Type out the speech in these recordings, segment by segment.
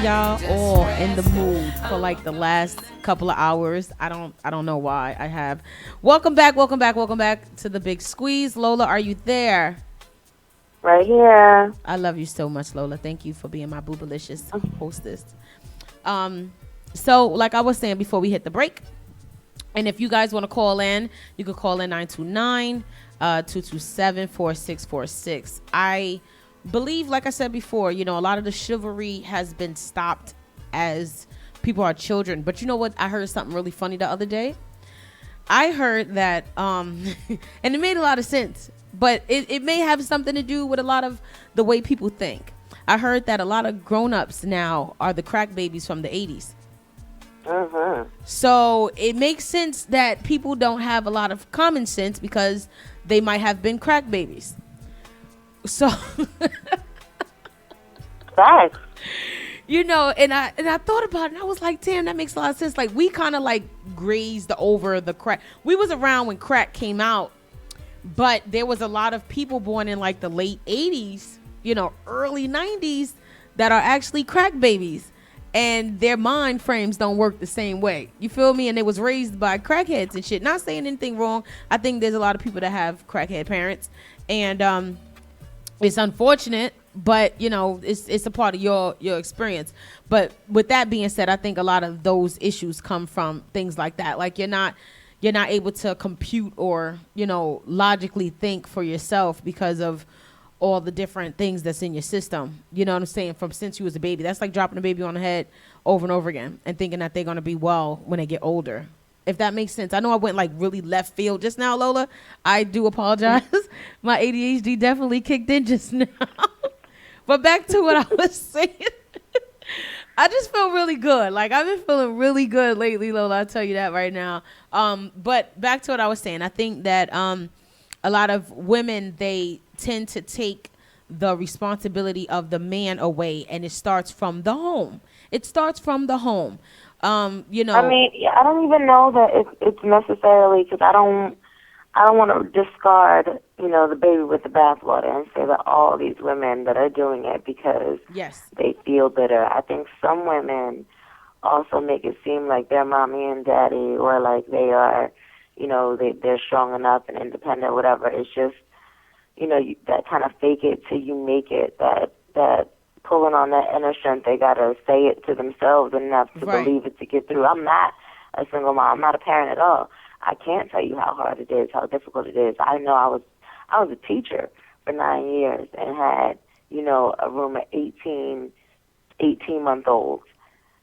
y'all all in the mood for like the last couple of hours. I don't know why I have. Welcome back to the Big Skweeze. Lola, are you there? Right here. I love you so much, Lola. Thank you for being my boobalicious hostess. So like I was saying before we hit the break, and if you guys want to call in, you can call in 929-227-4646. I believe, like I said before, a lot of the chivalry has been stopped as people are children. But you know what? I heard something really funny the other day. I heard that, and it made a lot of sense, but it may have something to do with a lot of the way people think. I heard that a lot of grown-ups now are the crack babies from the 80s. So it makes sense that people don't have a lot of common sense because they might have been crack babies. So, Facts. and I thought about it and I was like, damn, that makes a lot of sense. Like we kind of like grazed over the crack. We was around when crack came out, but there was a lot of people born in like the late 80s, early 90s that are actually crack babies. And their mind frames don't work the same way. You feel me? And they was raised by crackheads and shit. Not saying anything wrong. I think there's a lot of people that have crackhead parents. And it's unfortunate, but, it's a part of your experience. But with that being said, I think a lot of those issues come from things like that. Like you're not able to compute or, logically think for yourself because of all the different things that's in your system. You know what I'm saying? From since you was a baby. That's like dropping a baby on the head over and over again and thinking that they're going to be well when they get older. If that makes sense. I know I went like really left field just now, Lola. I do apologize. My ADHD definitely kicked in just now. But back to what I was saying. I just feel really good. Like I've been feeling really good lately, Lola. I'll tell you that right now. But back to what I was saying. I think that a lot of women, they tend to take the responsibility of the man away, and it starts from the home. It starts from the home. I mean, yeah, I don't even know that it's necessarily, because I don't want to discard, the baby with the bathwater and say that all these women that are doing it because they feel bitter. I think some women also make it seem like their mommy and daddy, or like they are, they're strong enough and independent, whatever. It's just, that kind of fake it till you make it, that pulling on that inner strength, they got to say it to themselves enough to believe it to get through. I'm not a single mom. I'm not a parent at all. I can't tell you how hard it is, how difficult it is. I know I was a teacher for 9 years and had, a room of 18-month-olds.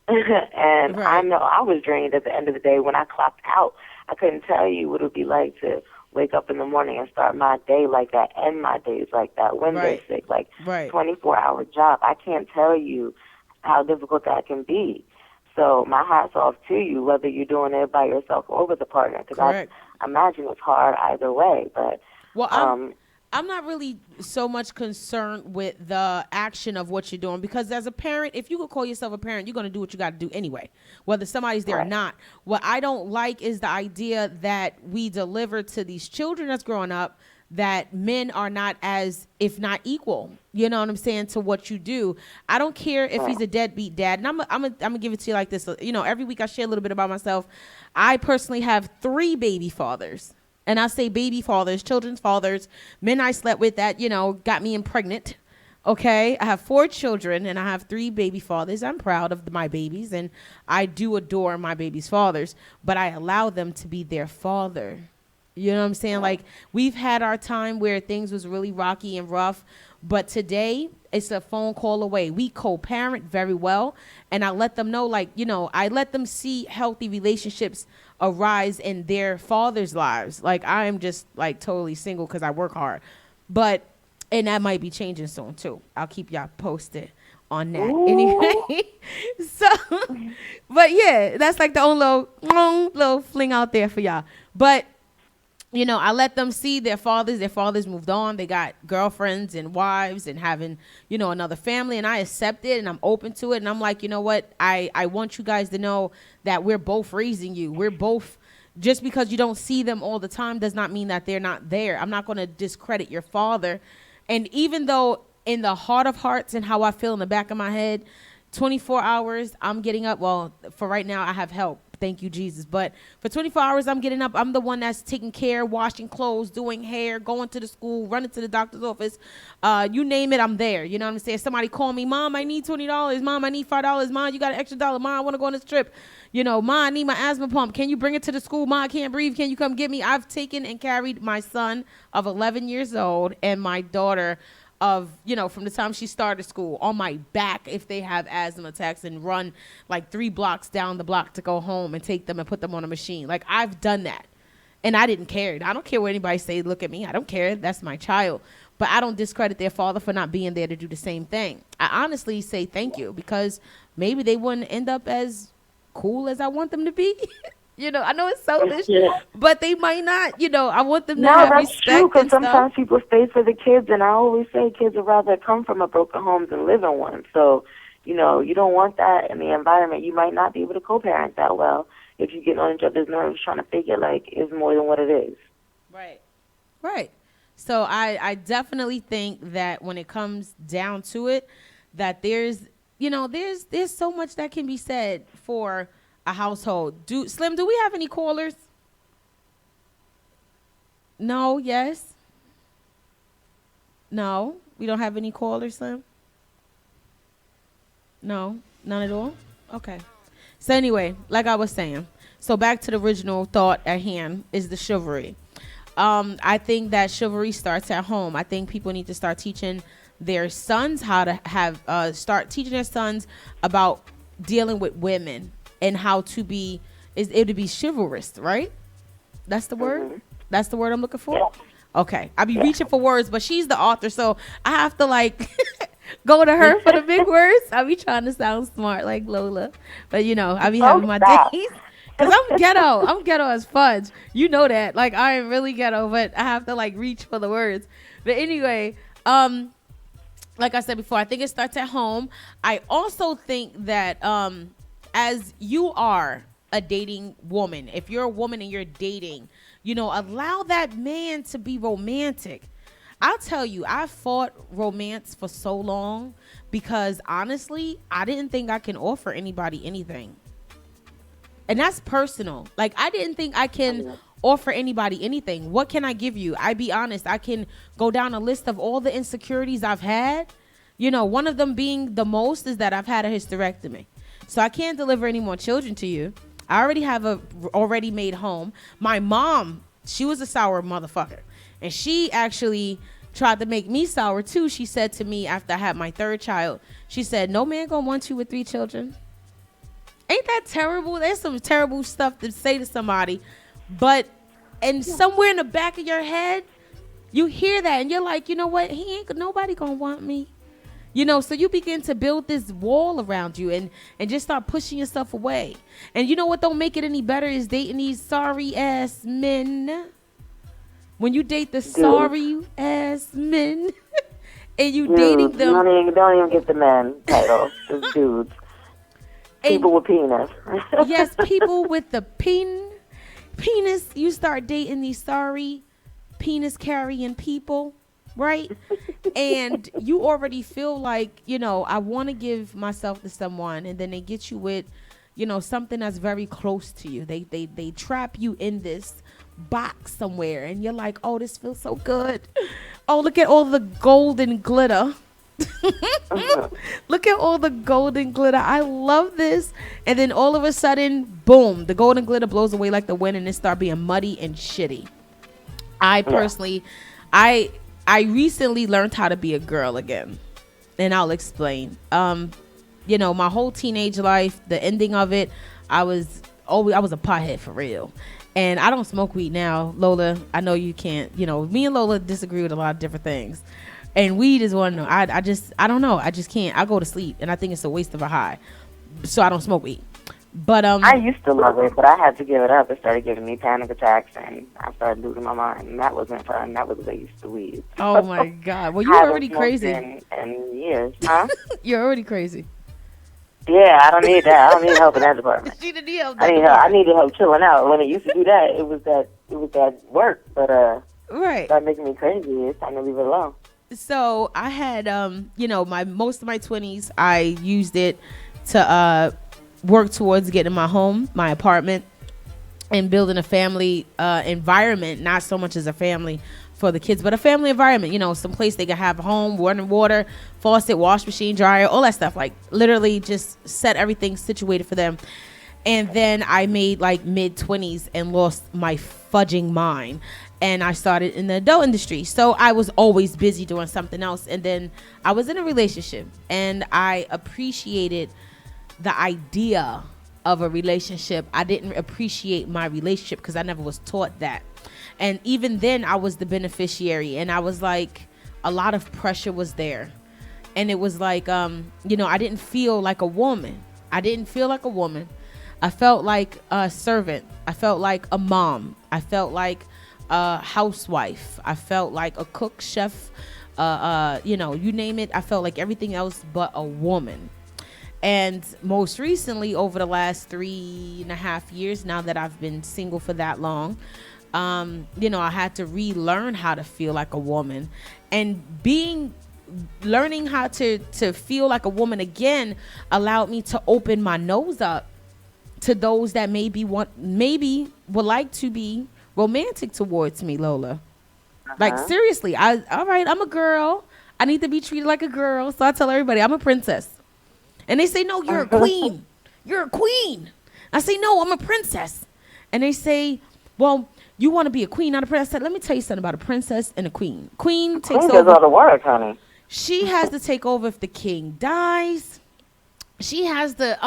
And I know I was drained at the end of the day when I clocked out. I couldn't tell you what it would be like to wake up in the morning and start my day like that, end my days like that, when they're sick, 24-hour job. I can't tell you how difficult that can be. So my hat's off to you, whether you're doing it by yourself or with a partner, because I imagine it's hard either way. But I'm not really so much concerned with the action of what you're doing, because as a parent, if you could call yourself a parent, you're going to do what you got to do anyway, whether somebody's there or not. What I don't like is the idea that we deliver to these children that's growing up that men are not as, if not equal, you know what I'm saying, to what you do. I don't care if he's a deadbeat dad. And I'm gonna give it to you like this. Every week I share a little bit about myself. I personally have 3 baby fathers. And I say baby fathers, children's fathers, men I slept with that, got me pregnant. Okay. I have 4 children and I have 3 baby fathers. I'm proud of my babies and I do adore my babies' fathers, but I allow them to be their father. You know what I'm saying? Like we've had our time where things was really rocky and rough, but today it's a phone call away. We co-parent very well. And I let them know, I let them see healthy relationships arise in their father's lives. Like I am just totally single because I work hard, and that might be changing soon too. I'll keep y'all posted on that. Ooh. Anyway. So, but yeah, that's like the only little fling out there for y'all. But I let them see their fathers moved on. They got girlfriends and wives and having, another family, and I accept it and I'm open to it. And I'm like, you know what? I want you guys to know that we're both raising you. We're both, just because you don't see them all the time does not mean that they're not there. I'm not going to discredit your father. And even though in the heart of hearts and how I feel in the back of my head, 24 hours, I'm getting up. Well, for right now, I have help. Thank you, Jesus. But for 24 hours, I'm getting up. I'm the one that's taking care, washing clothes, doing hair, going to the school, running to the doctor's office. You name it, I'm there. You know what I'm saying? Somebody call me, Mom, I need $20. Mom, I need $5. Mom, you got an extra $1. Mom, I want to go on this trip. You know, Mom, I need my asthma pump. Can you bring it to the school? Mom, I can't breathe. Can you come get me? I've taken and carried my son of 11 years old and my daughter of, you know, from the time she started school on my back if they have asthma attacks, and run like 3 blocks down the block to go home and take them and put them on a machine. Like, I've done that. And I didn't care. I don't care what anybody say, look at me. I don't care. That's my child. But I don't discredit their father for not being there to do the same thing. I honestly say thank you, because maybe they wouldn't end up as cool as I want them to be. You know, I know it's selfish, but they might not. You know, I want them to have respect. No, that's true, because sometimes people stay for the kids, and I always say kids would rather come from a broken home than live in one. So, you know, you don't want that in the environment. You might not be able to co-parent that well if you get on each other's nerves trying to figure, like, it's more than what it is. Right. Right. So I definitely think that when it comes down to it, that there's so much that can be said for a household. Slim, do we have any callers? No. Yes. No, we don't have any callers, Slim. No, none at all. Okay. So anyway, like I was saying, so back to the original thought at hand is the chivalry. I think that chivalry starts at home. I think people need to start teaching their sons how to start teaching their sons about dealing with women and how to be, to be chivalrous, right? That's the word? Mm-hmm. That's the word I'm looking for? Yeah. Okay. I be reaching for words, but she's the author, so I have to, like, go to her for the big words. I be trying to sound smart like Lola. But, you know, I be having my days. Because I'm ghetto. I'm ghetto as fudge. You know that. Like, I am really ghetto, but I have to, like, reach for the words. But anyway, like I said before, I think it starts at home. I also think that as you are a dating woman, if you're a woman and you're dating, you know, allow that man to be romantic. I'll tell you, I fought romance for so long because, honestly, I didn't think I can offer anybody anything. And that's personal. Like, I didn't think I can offer anybody anything. What can I give you? I be honest. I can go down a list of all the insecurities I've had. You know, one of them being the most is that I've had a hysterectomy. So I can't deliver any more children to you. I already have a already made home. My mom, she was a sour motherfucker. And she actually tried to make me sour too. She said to me after I had my 3rd child, she said, no man gonna want you with 3 children. Ain't that terrible? There's some terrible stuff to say to somebody. But, and somewhere in the back of your head, you hear that and you're like, you know what? Nobody gonna want me. You know, so you begin to build this wall around you and just start pushing yourself away. And you know what don't make it any better is dating these sorry ass men. When you date the sorry ass men and you dating them. Don't even get the men title. It's dudes. People with penis. Yes, people with the penis. You start dating these sorry penis carrying people, right? And you already feel like, you know, I want to give myself to someone, and then they get you with, you know, something that's very close to you. They trap you in this box somewhere, and you're like, oh, this feels so good. Oh, look at all the golden glitter. Look at all the golden glitter. I love this. And then all of a sudden, boom, the golden glitter blows away like the wind, and it start being muddy and shitty. I personally, I recently learned how to be a girl again, and I'll explain. You know, my whole teenage life, the ending of it, I was a pothead for real. And I don't smoke weed now, Lola. I know you can't. You know, me and Lola disagree with a lot of different things. And weed is one. I don't know. I just can't. I go to sleep, and I think it's a waste of a high. So I don't smoke weed. But I used to love it, but I had to give it up. It started giving me panic attacks, and I started losing my mind. And that wasn't fun. That was a waste of weed. Oh my God! Well, you're already crazy. In years, huh? You're already crazy. Yeah, I don't need that. I don't need help in that department. She didn't need help. I needed help chilling out. When it used to do that, it was that work. But right, started making me crazy. It's time to leave it alone. So I had, my most of my 20s, I used it to work towards getting my home, my apartment, and building a family environment, not so much as a family for the kids, but a family environment, some place they can have a home, running water, faucet, wash machine, dryer, all that stuff. Like literally just set everything situated for them. And then I made like mid 20s and lost my fudging mind. And I started in the adult industry. So I was always busy doing something else. And then I was in a relationship and I appreciated the idea of a relationship. I didn't appreciate my relationship because I never was taught that. And even then I was the beneficiary, and I was like, a lot of pressure was there. And it was like, I didn't feel like a woman. I felt like a servant. I felt like a mom. I felt like a housewife. I felt like a cook, chef, you name it. I felt like everything else but a woman. And most recently, over the last 3.5 years, now that I've been single for that long, I had to relearn how to feel like a woman. And learning how to feel like a woman again allowed me to open my nose up to those that maybe would like to be romantic towards me, Lola. Like seriously, all right, I'm a girl. I need to be treated like a girl. So I tell everybody I'm a princess. And they say, no, you're a queen. You're a queen. I say, no, I'm a princess. And they say, well, you want to be a queen, not a princess. I said, let me tell you something about a princess and a queen. Queen takes over. Queen does all the work, honey. She has to take over if the king dies. She has to,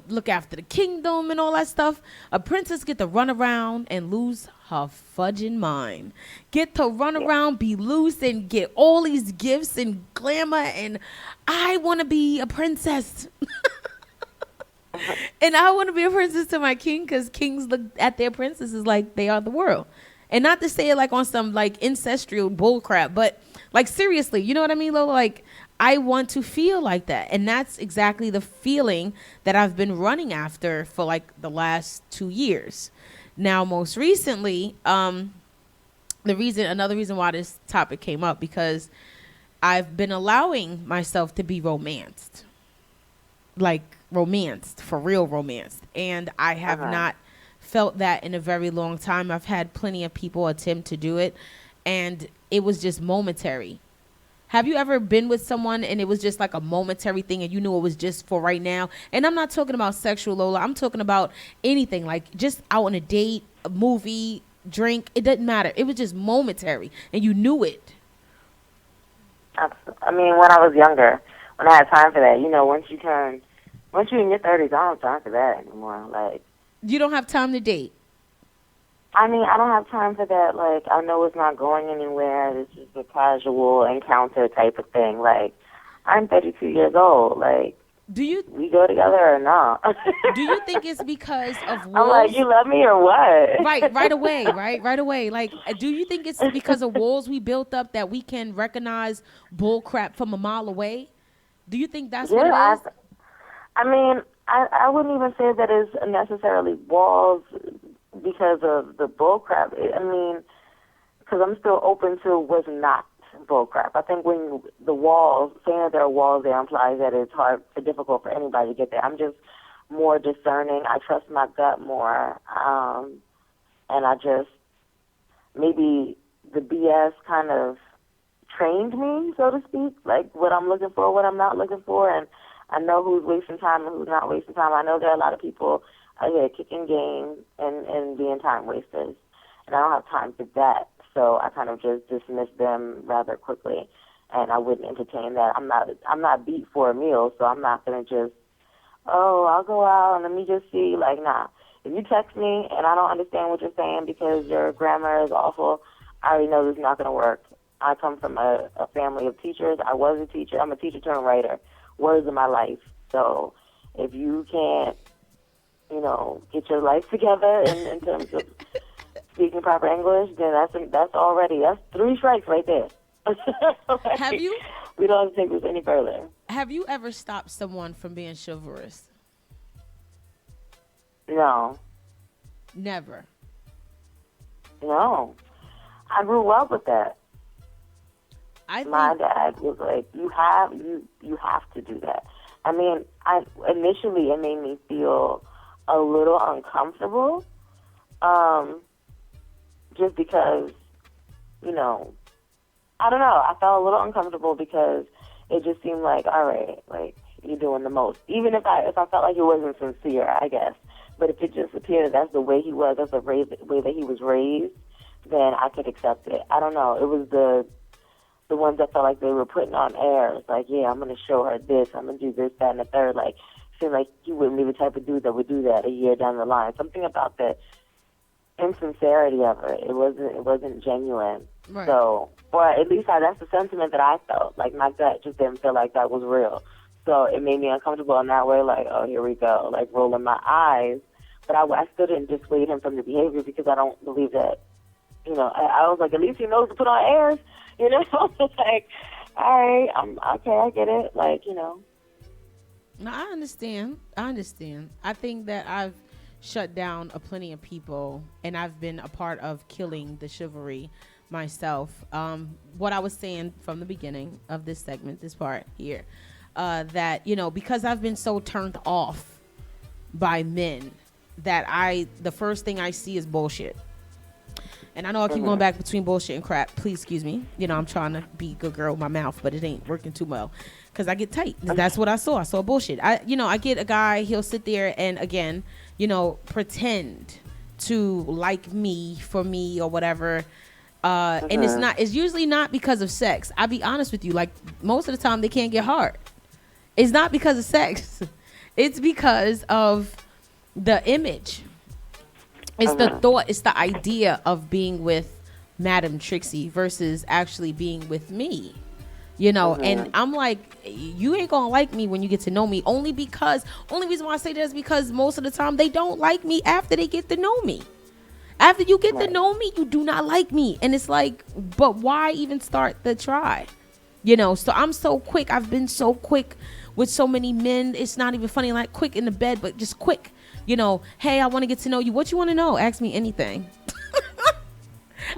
look after the kingdom and all that stuff. A princess get to run around and lose her fudging mind. Get to run around, be loose, and get all these gifts and glamour. And I want to be a princess. And I want to be a princess to my king, because kings look at their princesses like they are the world. And not to say it like on some like ancestral bull crap, but like seriously, you know what I mean, Lola? Like, I want to feel like that. And that's exactly the feeling that I've been running after for like the last 2 years. Now, most recently, another reason why this topic came up, because I've been allowing myself to be romanced. Like romanced, for real romanced. And I have not felt that in a very long time. I've had plenty of people attempt to do it, and it was just momentary. Have you ever been with someone and it was just like a momentary thing and you knew it was just for right now? And I'm not talking about sexual, Lola. I'm talking about anything, like just out on a date, a movie, drink. It doesn't matter. It was just momentary and you knew it. I mean, when I was younger, when I had time for that, once you're in your 30s, I don't have time for that anymore. Like, you don't have time to date. I mean, I don't have time for that. Like, I know it's not going anywhere. This is a casual encounter type of thing. Like, I'm 32 years old. Like, we go together or not? Do you think it's because of walls? I'm like, you love me or what? Right away. Like, do you think it's because of walls we built up that we can recognize bull crap from a mile away? Do you think that's what it is? I mean, I wouldn't even say that it's necessarily walls because of the bull crap. I mean, because I'm still open to what's not bull crap. I think when the walls, saying that there are walls there implies that it's difficult for anybody to get there. I'm just more discerning. I trust my gut more. And I just, maybe the BS kind of trained me, so to speak, like what I'm looking for, what I'm not looking for, and I know who's wasting time and who's not wasting time. I know there are a lot of people out here kicking game and being time wasters, and I don't have time for that. So I kind of just dismiss them rather quickly, and I wouldn't entertain that. I'm not beat for a meal, so I'm not gonna just, I'll go out and let me just see. Like, nah. If you text me and I don't understand what you're saying because your grammar is awful, I already know this is not gonna work. I come from a family of teachers. I was a teacher. I'm a teacher turned writer. Words of my life. So if you can't, get your life together in terms of speaking proper English, then that's 3 strikes right there. Like, have you? We don't have to take this any further. Have you ever stopped someone from being chivalrous? No. Never. No. I grew up with that. my dad was like, you have to do that. I mean, initially it made me feel a little uncomfortable, just because, you know, I don't know. I felt a little uncomfortable because it just seemed like, all right, like, you're doing the most. Even if I felt like it wasn't sincere, I guess. But if it just appeared that that's the way he was, that's the way that he was raised, then I could accept it. I don't know. It was the ones that felt like they were putting on airs. Like, yeah, I'm going to show her this. I'm going to do this, that, and the third. Like, seemed like he wouldn't be the type of dude that would do that a year down the line. Something about the insincerity of it. It wasn't genuine. Right. So, or at least that's the sentiment that I felt. Like, my gut just didn't feel like that was real. So it made me uncomfortable in that way, like, oh, here we go, like rolling my eyes. But I still didn't dissuade him from the behavior because I don't believe that, you know, I was like, at least he knows to put on airs, you know? It's like, all right, okay, I get it, like, you know. No, I understand. I think that I've shut down plenty of people, and I've been a part of killing the chivalry myself. What I was saying from the beginning of this segment, this part here, that, you know, because I've been so turned off by men that the first thing I see is bullshit. And I know I keep going back between bullshit and crap. Please excuse me. You know, I'm trying to be a good girl with my mouth, but it ain't working too well because I get tight. That's what I saw. I saw bullshit. I get a guy, he'll sit there and, again, you know, pretend to like me for me or whatever. And it's usually not because of sex. I'll be honest with you. Like, most of the time they can't get hard. It's not because of sex. It's because of the image. It's the thought. It's the idea of being with Madam Trixie versus actually being with me. You know, and I'm like, you ain't gonna like me when you get to know me. Only reason why I say that is because most of the time they don't like me after they get to know me. After you get to know me, you do not like me. And it's like, but why even start the try? You know, so I'm so quick. I've been so quick with so many men. It's not even funny, like quick in the bed, but just quick. You know, hey, I want to get to know you. What you want to know? Ask me anything.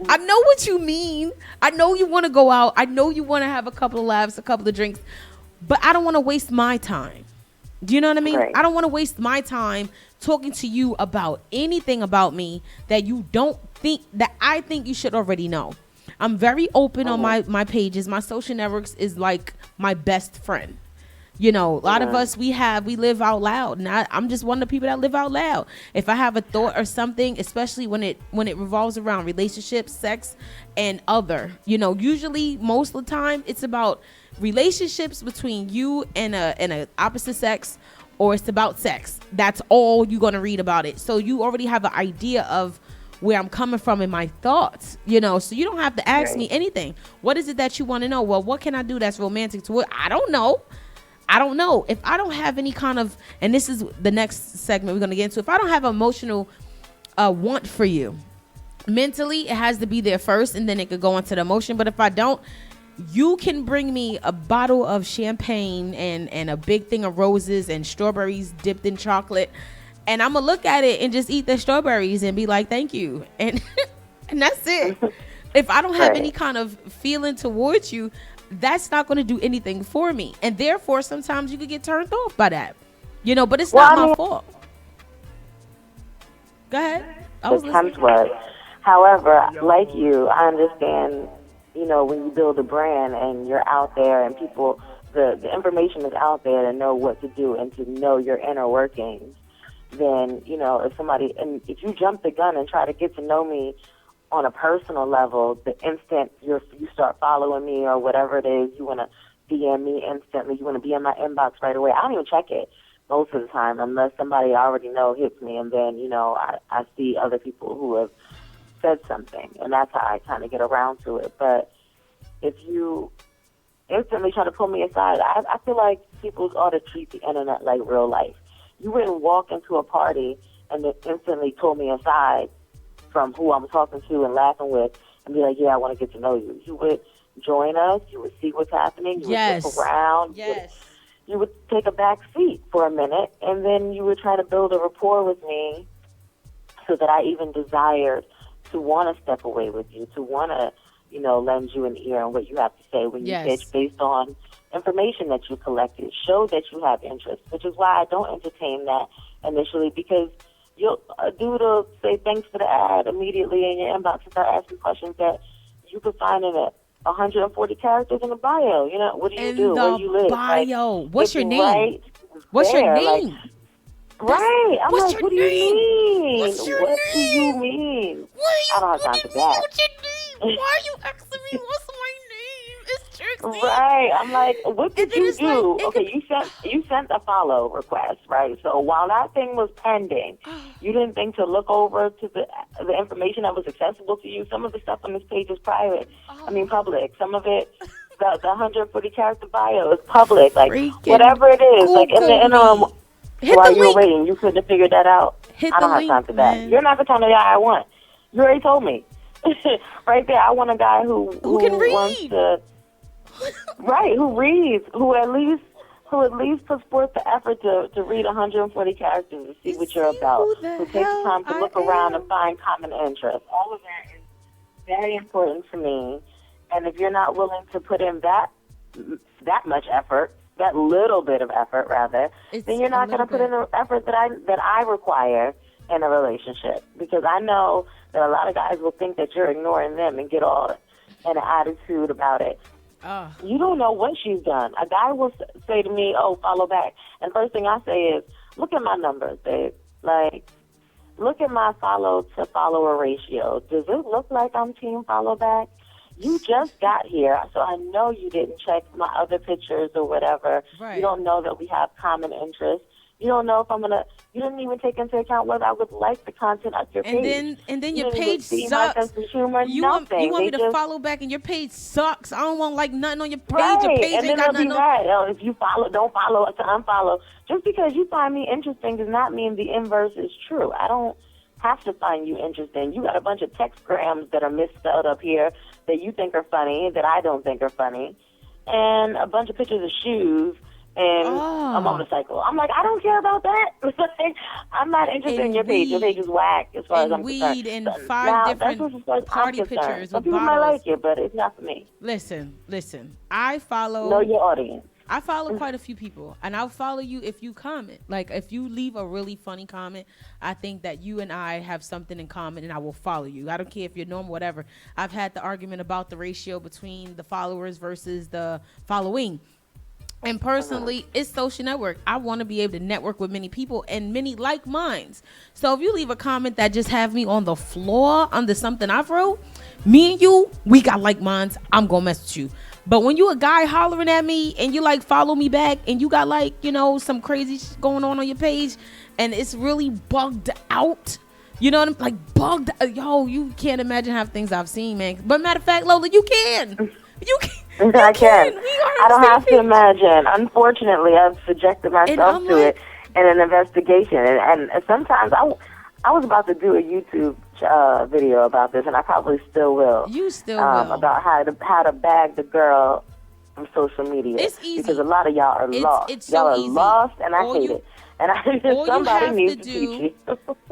I know what you mean. I know you want to go out. I know you want to have a couple of laughs, a couple of drinks, but I don't want to waste my time. Do you know what I mean? Right. I don't want to waste my time talking to you about anything about me that you don't think that I think you should already know. I'm very open on my pages. My social networks is like my best friend. You know, a lot of us, we live out loud, and I'm just one of the people that live out loud. If I have a thought or something, especially when it revolves around relationships, sex, and other, you know, usually most of the time it's about relationships between you and a opposite sex, or it's about sex. That's all you're gonna read about it. So you already have an idea of where I'm coming from in my thoughts, you know, so you don't have to ask me anything. What is it that you want to know? Well, what can I do that's romantic to it? I don't know. If I don't have any kind of, and this is the next segment we're going to get into, if I don't have emotional want for you, mentally, it has to be there first, and then it could go into the emotion. But if I don't, you can bring me a bottle of champagne and a big thing of roses and strawberries dipped in chocolate, and I'm going to look at it and just eat the strawberries and be like, thank you. And that's it. If I don't have any kind of feeling towards you, that's not going to do anything for me. And therefore, sometimes you could get turned off by that. You know, but it's not my fault. Go ahead. However, like you, I understand, you know, when you build a brand and you're out there and people, the information is out there to know what to do and to know your inner workings, then, you know, if you jump the gun and try to get to know me on a personal level, the instant you start following me or whatever it is, you want to DM me instantly, you want to be in my inbox right away. I don't even check it most of the time unless somebody I already know hits me, and then, you know, I see other people who have said something, and that's how I kind of get around to it. But if you instantly try to pull me aside, I feel like people ought to treat the internet like real life. You wouldn't walk into a party and then instantly pull me aside from who I'm talking to and laughing with and be like, yeah, I want to get to know you. You would join us. You would see what's happening. You would look around. You would take a back seat for a minute, and then you would try to build a rapport with me so that I even desired to want to step away with you, to want to, lend you an ear on what you have to say when you Yes. pitch based on information that you collected. Show that you have interest, which is why I don't entertain that initially, because a dude will say thanks for the ad immediately in your inbox and start asking questions that you could find in 140 characters in the bio. What do you do? Where you live? Bio. What's your name? Right What's your there. name? Right. I'm what's like, your what do you name? mean? What's your What do you name? mean? What I don't have time for that. What's your name? Why are you asking me what's my name? It's Trixie. Right. I'm like, what did you do? Like, Okay, you sent a follow request, right? So while that thing was pending, you didn't think to look over to the information that was accessible to you. Some of the stuff on this page is private. Public. Some of it, the 140 character bio is public. Like, whatever it is, Google like in the interim, while you were link. waiting, you couldn't have figured that out. Hit I don't the have link, time for that. man. You're not the kind of guy I want. You already told me. Right there, I want a guy who can read. wants to, right, who reads, who at least puts forth the effort to read 140 characters to see what you're about, who takes the time to look around and find common interests. All of that is very important to me. And if you're not willing to put in that much effort, that little bit of effort rather, then you're not going to put in the effort that I require in a relationship. Because I know that a lot of guys will think that you're ignoring them and get all in an attitude about it. You don't know what she's done. A guy will say to me, "Oh, follow back," and first thing I say is, "Look at my numbers, babe. Like, look at my follow to follower ratio. Does it look like I'm team follow back? You just got here, so I know you didn't check my other pictures or whatever. Right. You don't know that we have common interests. You don't know if you didn't even take into account whether I would like the content of your page. And then You your didn't page even see my sucks. sense of humor, You want nothing. me They to follow back and your page sucks. I don't want like nothing on your page. Right, Your page and ain't then got they'll be nothing on. mad. Oh, if you don't follow to unfollow. Just because you find me interesting does not mean the inverse is true. I don't have to find you interesting. You got a bunch of text grams that are misspelled up here that you think are funny, that I don't think are funny, and a bunch of pictures of shoes and a motorcycle. I'm like, I don't care about that. I'm not interested in your page. Your page is whack as far as I'm concerned. And five different party pictures Some with people bottles. might like it, but it's not for me. Listen. I follow. Know your audience. I follow quite a few people, and I'll follow you if you comment. Like, if you leave a really funny comment, I think that you and I have something in common, and I will follow you. I don't care if you're normal, whatever. I've had the argument about the ratio between the followers versus the following. And personally, it's social network. I want to be able to network with many people and many like minds. So if you leave a comment that just have me on the floor under something I've wrote, me and you, we got like minds. I'm going to mess with you. But when you a guy hollering at me and you like follow me back and you got like, some crazy shit going on your page and it's really bugged out, you know what I'm like bugged. Yo, you can't imagine half things I've seen, man. But matter of fact, Lola, you can. You can. I can. I don't have to imagine. Unfortunately, I've subjected myself to it in an investigation. And sometimes I was about to do a YouTube video about this, and I probably still will. You still will. About how to bag the girl from social media. It's easy. Because a lot of y'all are lost. It's so y'all are easy. lost, and I hate it. And somebody needs to teach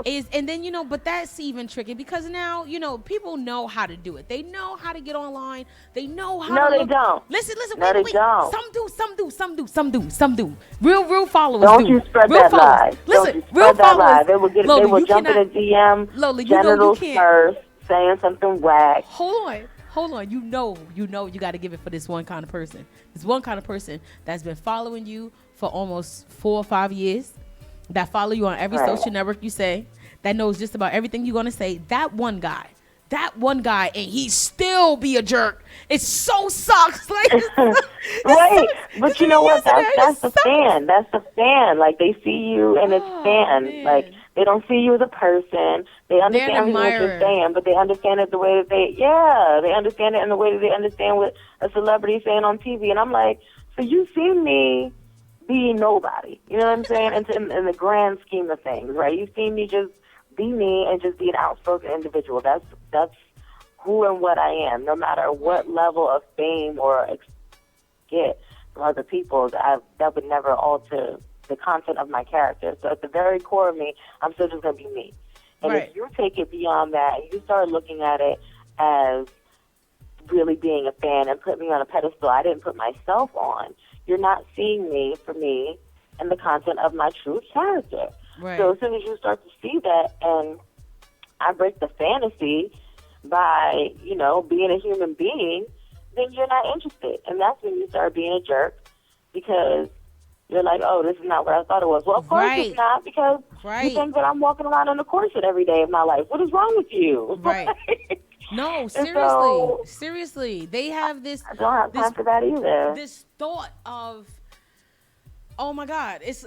you. And then, but that's even tricky because now, people know how to do it. They know how to get online. They know how to No, they don't. Listen, no, wait. They don't. Some do. Real followers Don't you spread that lie. Listen, real followers. They will jump in a DM, Lola, genitals first, saying something whack. Hold on. You know you got to give it for this one kind of person. This one kind of person that's been following you for almost 4 or 5 years, that follow you on every social network you say, that knows just about everything you're going to say. That one guy, and he still be a jerk. It so sucks. Like, right. But you know what? That's the fan. That's the fan. Like, they see you and it's fan. Man. Like, they don't see you as a person. They understand everything that you're saying, but they understand it the way that they understand it in the way that they understand what a celebrity saying on TV. And I'm like, so you see me be nobody, you know what I'm saying? In the grand scheme of things, right? You see me just be me and just be an outspoken individual. That's who and what I am, no matter what level of fame or get from other people. That would never alter the content of my character. So at the very core of me, I'm still just going to be me. And if you take it beyond that and you start looking at it as really being a fan and put me on a pedestal. I didn't put myself on. You're not seeing me for me and the content of my true character. Right. So as soon as you start to see that, and I break the fantasy by, you know, being a human being, then you're not interested. And that's when you start being a jerk, because you're like, oh, this is not what I thought it was. Well, of course it's not, because you think that I'm walking around in a corset every day of my life. What is wrong with you? Right. No, seriously. So, seriously. They have this. I don't have time for that either. This thought of, oh my God, it's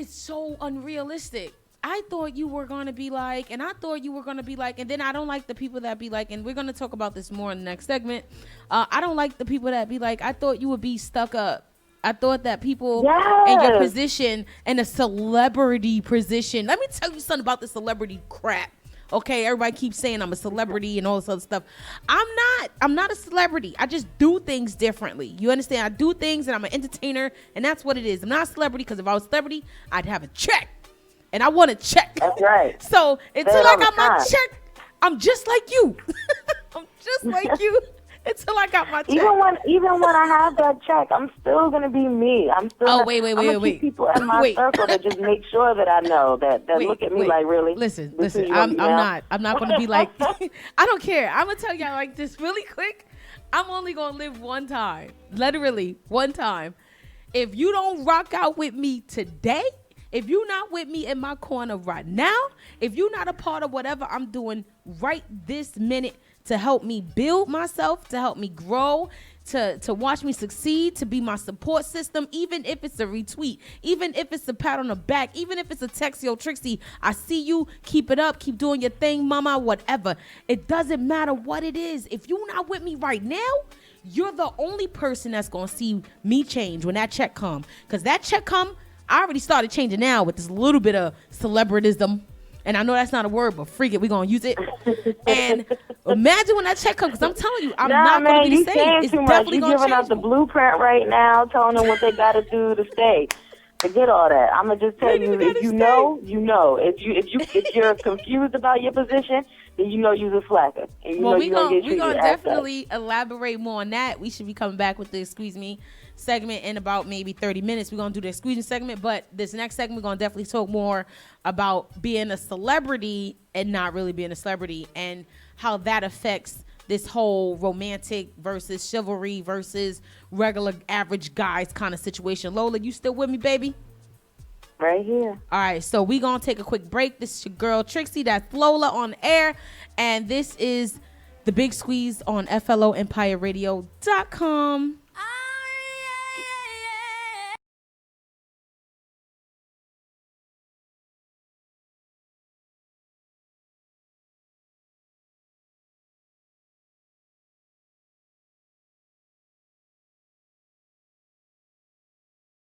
so unrealistic. I thought you were going to be like, and I thought you were going to be like, and then I don't like the people that be like, and we're going to talk about this more in the next segment. I don't like the people that be like, I thought you would be stuck up. I thought that people in your position, in a celebrity position, let me tell you something about the celebrity crap. Okay, everybody keeps saying I'm a celebrity and all this other stuff. I'm not a celebrity. I just do things differently. You understand? I do things and I'm an entertainer, and that's what it is. I'm not a celebrity, because if I was a celebrity, I'd have a check. And I want a check. That's right. So until I got my check, I'm just like you. I'm just like you. Until I got my check. Even when I have that check, I'm still gonna be me. I'm still. Oh, wait. Keep people in my circle that just make sure that I know that look at me like, really. Listen. I'm not gonna be like. I don't care. I'm gonna tell y'all like this really quick. I'm only gonna live one time, literally one time. If you don't rock out with me today, if you're not with me in my corner right now, if you're not a part of whatever I'm doing right this minute to help me build myself, to help me grow, to watch me succeed, to be my support system, even if it's a retweet, even if it's a pat on the back, even if it's a text, yo, Trixie, I see you, keep it up, keep doing your thing, mama, whatever. It doesn't matter what it is. If you're not with me right now, you're the only person that's going to see me change when that check come. Because that check come, I already started changing now with this little bit of celebritism. And I know that's not a word, but freak it, we're going to use it. And imagine when that check comes, because I'm telling you, I'm not going to be the same. It's definitely going to change. You're giving out the blueprint right now, telling them what they got to do to stay. Forget all that. I'm going to just tell you, if you know, you know. If you're confused about your position, then you know you're a slacker. And you know you're going to definitely elaborate more on that. We should be coming back with the Squeeze Me segment in about maybe 30 minutes. We're going to do the squeezing segment, but this next segment we're going to definitely talk more about being a celebrity and not really being a celebrity, and how that affects this whole romantic versus chivalry versus regular average guys kind of situation. Lola, you still with me, baby? Right here. All right, so we're going to take a quick break. This is your girl Trixie, that's Lola on air, and this is the Big Skweeze on FLOEmpireRadio.com.